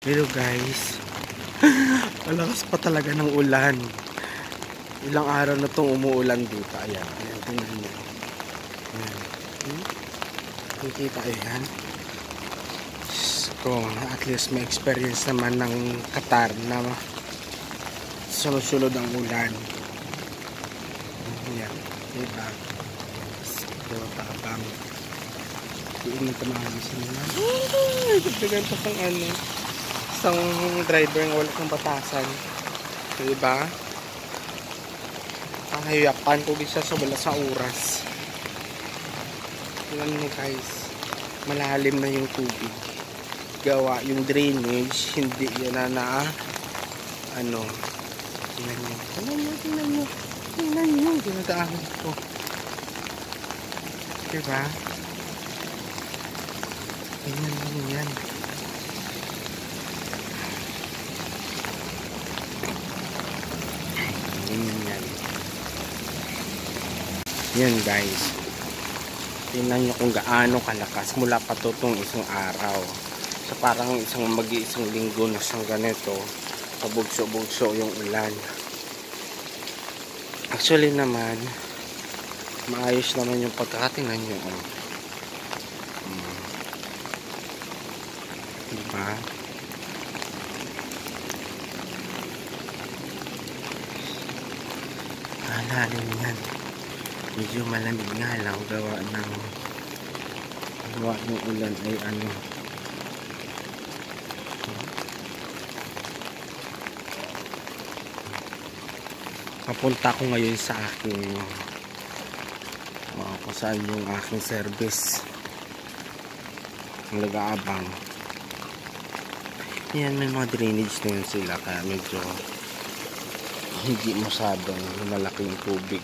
Hello guys. Malakas pa talaga ng ulan. Ilang araw na itong umuulan dito. Ayan. Ayan. Tingnan nyo. Ayan. Nakikita ayan. So, at least may experience naman ng Qatar na sunod-sunod ang ulan. Ayan. Diba? So, tabang. Iinit ang mga gising na. Dagdagan pa kung ano. Isang driver ng wala ng batasan. Diba? Ang hayakan ko bisa sa wala sa oras. Tingnan nyo guys. Malalim na yung tubig. Gawa yung drainage. Hindi yan na ano. Tingnan nyo. Tingnan nyo. Tingnan nyo. Tingnan nyo. Dinadaanan ko. Diba? Tingnan nyo yan. Yan guys, tingnan nyo kung gaano kalakas mula pa to itong isang araw. So parang isang mag-iisang linggo na siyang ganito, pabugso-bugso yung ulan. Actually naman maayos naman yung pagkakatingnan nyo. Diba? Malalim yan. Medyo malamig nga lang gawa ng ulan ay ano. Papunta ko ngayon sa aking kung saan yung aking service ang nag-aabang. Yan, may mga drainage na yun sila kaya medyo hindi masyadong malaking tubig.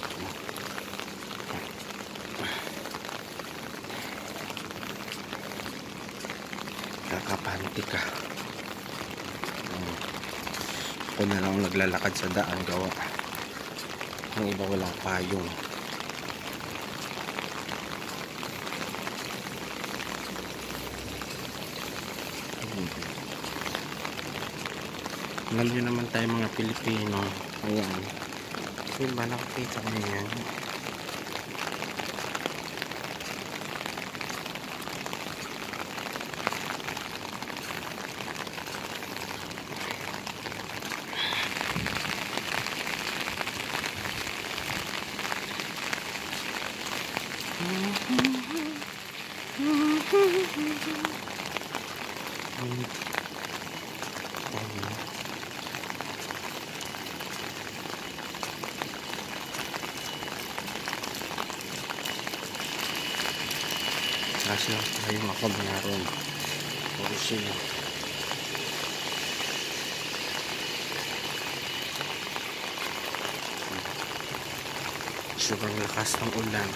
Kakapanti ka. Ako na lang naglalakad sa daan gawa ang iba wala payong. Alam nyo naman tayo mga Pilipino. Ayan. Diba nakikita nyo yan? Kasi tayo makabayaron puro sila. Sobrang lakas ng ulan.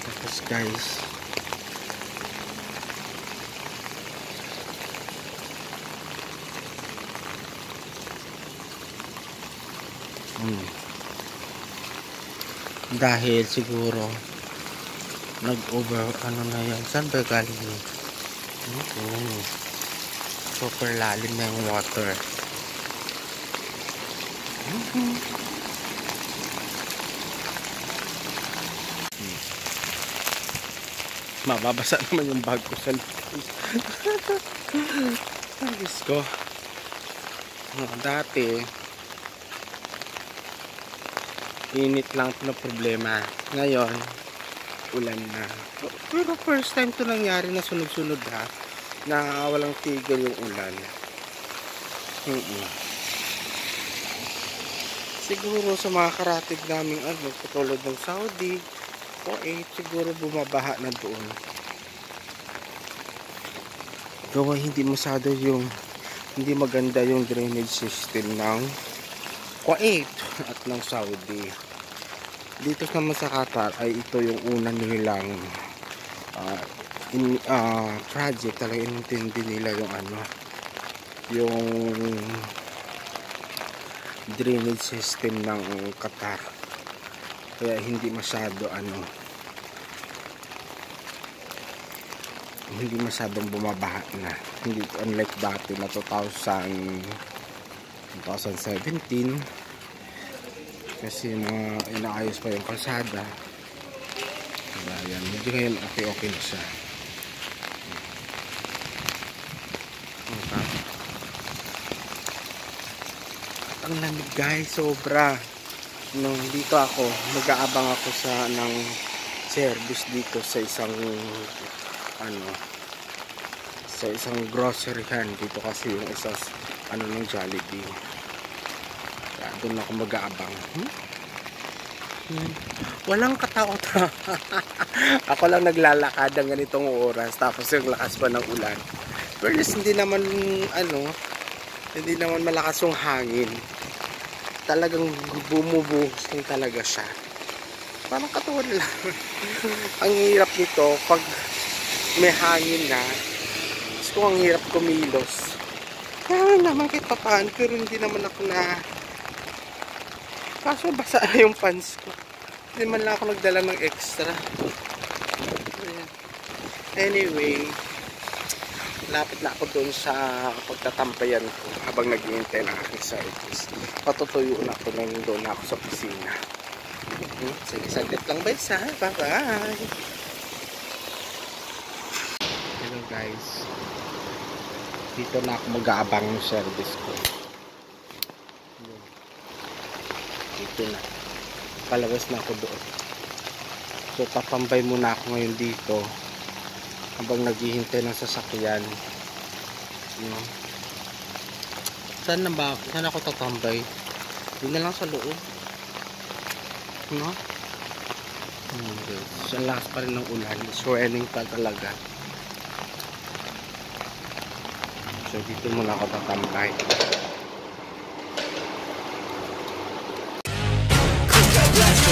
Tapos guys, dahil siguro nag-over ano na yan. Saan ba galing yun? Super lalim na yung water. Mababasa naman yung bag ko sa lupis. Ayos ko. Dati init lang ito na problema. Ngayon ulan na. Pero first time to nangyari na sunod-sunod na walang tigil yung ulan. Siguro sa mga karatig naming katulad ng Saudi o siguro bumabaha na doon. Gawa hindi masyado yung hindi maganda yung drainage system ng Kuwait at ng Saudi. Dito naman sa Qatar ay ito yung una nilang project. Talaga inintindi nila yung yung drainage system ng Qatar. Kaya hindi masyado hindi masyadong bumabaha na. Hindi unlike dati na 2017 kasi mga inaayos pa yung kalsada. Diba, yan. Medyo ngayon okay na siya. Okay. At ang lamig guys, sobra. Nung dito ako, mag-aabang ako ng service dito sa isang groceryhan dito kasi yung isang ng Jollibee. Kaya doon ako mag-aabang. Walang katao-tao. Ako lang naglalakad ng ganitong oras tapos yung lakas pa ng ulan. Pero hindi naman malakas yung hangin. Talagang bumubuhos lang talaga siya. Parang katawan lang. Ang hirap nito pag may hangin na. Gusto ang hirap kumilos. Kaya naman kahit papaan, pero hindi naman ako kaso basa na yung pants ko. Hindi man lang ako nagdala ng extra. Anyway, lapit na ako doon sa pagtatampayan ko habang nag-iintay ng aking service. Patutuyo na ako nang doon ako sa opisina. Sige, saglit lang ba isa? Bye-bye! Hello guys. Dito na ako mag-aabang ng service ko. Dito na. Palabas na ako doon. So, tatambay muna ako ngayon dito habang naghihintay ng sasakyan. Saan ako tatambay? Doon na lang sa loob. No? So, ang lakas pa rin ng ulan. Swelling pa talaga. So, dito muna ako tatambay. Let's